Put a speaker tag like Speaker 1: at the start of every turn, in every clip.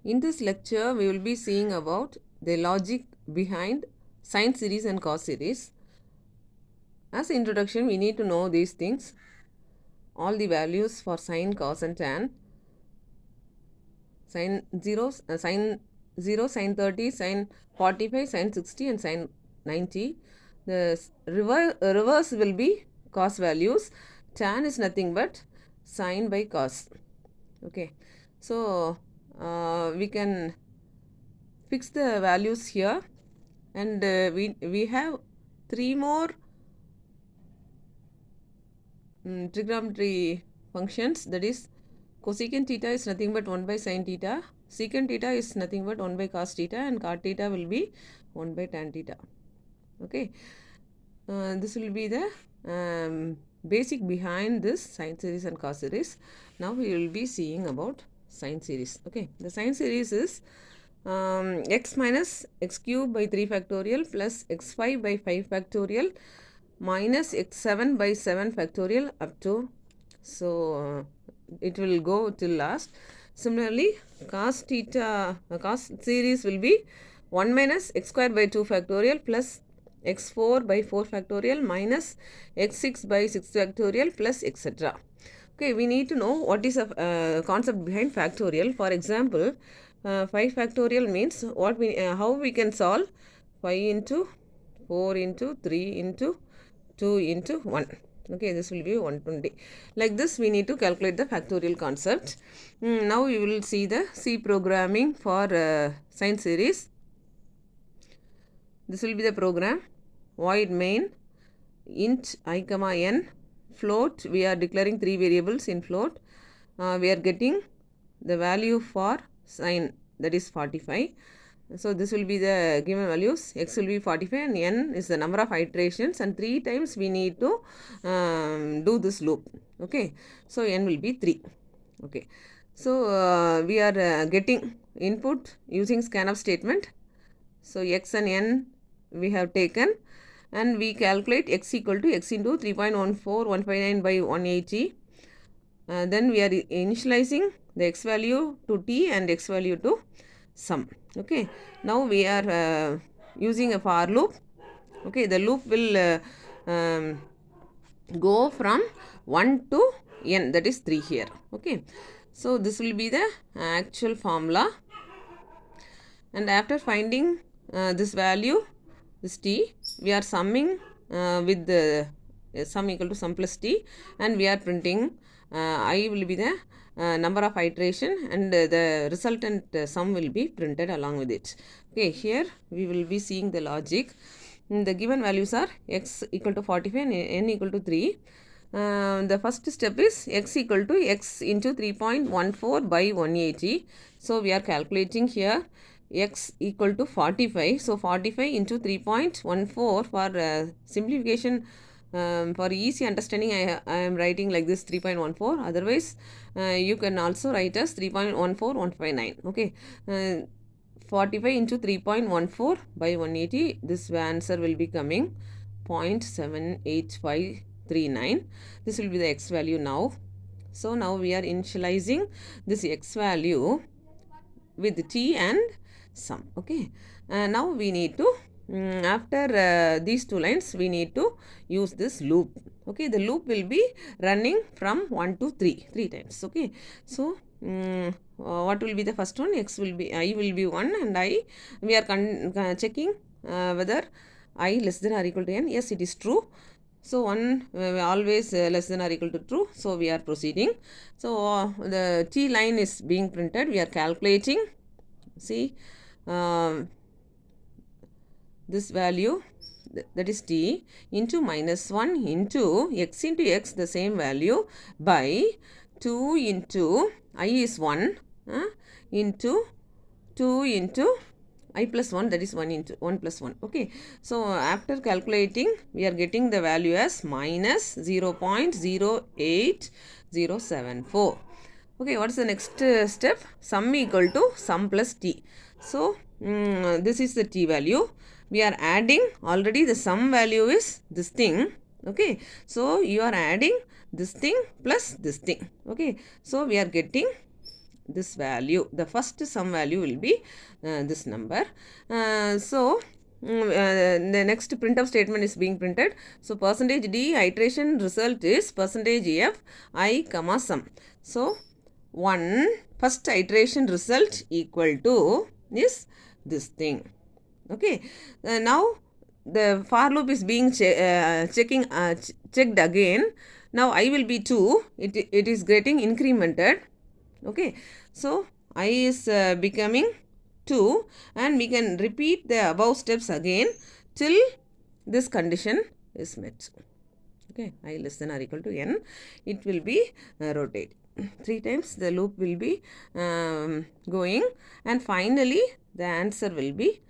Speaker 1: In this lecture, we will be seeing about the logic behind sine series and cos series. As introduction, we need to know these things. All the values for sine, cos and tan. Sine 0, sine 0, sine 30, sine 45, sine 60 and sine 90. The reverse will be cos values. Tan is nothing but sine by cos. Okay. So, we can fix the values here, and we have three more trigonometry functions, that is cosecant theta is nothing but 1 by sine theta, secant theta is nothing but 1 by cos theta, and cot theta will be 1 by tan theta. Okay, this will be the basic behind this sine series and cos series. Now we will be seeing about sine series. Okay, the sine series is x minus x cube by 3 factorial plus x5 by 5 factorial minus x7 by 7 factorial up to, so it will go till last. Similarly, cos theta, cos series will be 1 minus x square by 2 factorial plus x4 by 4 factorial minus x6 by 6 factorial plus etc. Okay, we need to know what is a concept behind factorial. For example, 5 factorial means what we how we can solve 5 into 4 into 3 into 2 into 1. Okay, this will be 120. Like this, we need to calculate the factorial concept. Now we will see the C programming for sine series. This will be the program. Void main int I comma n float. We are declaring three variables in float. We are getting the value for sine, that is 45. So this will be the given values. X will be 45 and n is the number of iterations, and 3 times we need to do this loop. Okay, so n will be 3. Okay, so we are getting input using scanf statement. So x and n we have taken, and we calculate x equal to x into 3.14159 by 180. Then we are initializing the x value to t and x value to sum. Okay, now we are using a for loop. Okay, the loop will go from 1 to n, that is 3 here. Okay, so this will be the actual formula, and after finding this value, this t, we are summing with the sum equal to sum plus t, and we are printing I will be the number of iteration, and the resultant sum will be printed along with it. Okay, here we will be seeing the logic. The given values are x equal to 45 and n equal to 3. The first step is x equal to x into 3.14 by 180. So we are calculating here x equal to 45. So 45 into 3.14, for simplification, for easy understanding, I am writing like this 3.14. Otherwise, you can also write as 3.14159. Okay. 45 into 3.14 by 180, this answer will be coming 0.78539. This will be the x value now. So now we are initializing this x value with t and sum. Okay, now we need to after these two lines we need to use this loop. Okay, the loop will be running from 1 to 3 times. Okay, so what will be the first one? X will be, I will be 1, and I, we are checking whether I less than or equal to n. Yes, it is true. So 1 always less than or equal to true. So we are proceeding. So the t line is being printed. We are calculating. See, this value, that is t, into minus 1 into x into x, the same value, by 2 into I is 1 into 2 into I plus 1, that is 1 into 1 plus 1. Okay, so after calculating, we are getting the value as minus 0.08074. Okay, what is the next step? Sum equal to sum plus t. So this is the t value. We are adding, already the sum value is this thing. Okay, so you are adding this thing plus this thing. Okay, so we are getting this value. The first sum value will be this number. The next printf statement is being printed. So percentage d iteration result is percentage f I comma sum. So first iteration result equal to is this thing. Okay. Now the for loop is being checked again. Now I will be 2. It is getting incremented. Okay. So I is becoming 2, and we can repeat the above steps again till this condition is met. Okay, I less than or equal to n, it will be rotate 3 times, the loop will be going, and finally the answer will be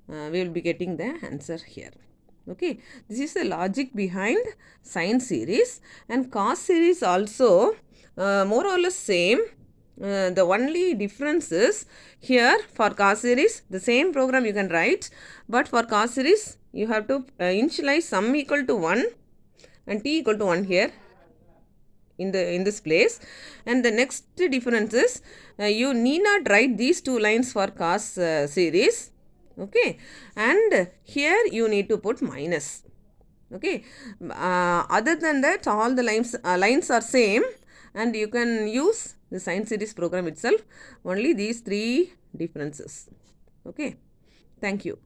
Speaker 1: we will be getting the answer here. Okay, this is the logic behind sine series, and cos series also more or less same. The only difference is here for cos series the same program you can write, but for cos series you have to initialize sum equal to 1 and t equal to 1 here in this place. And the next difference is you need not write these two lines for cos series. Okay, and here you need to put minus. Okay, other than that all the lines are same, and you can use the sine series program itself. Only these three differences. Okay, thank you.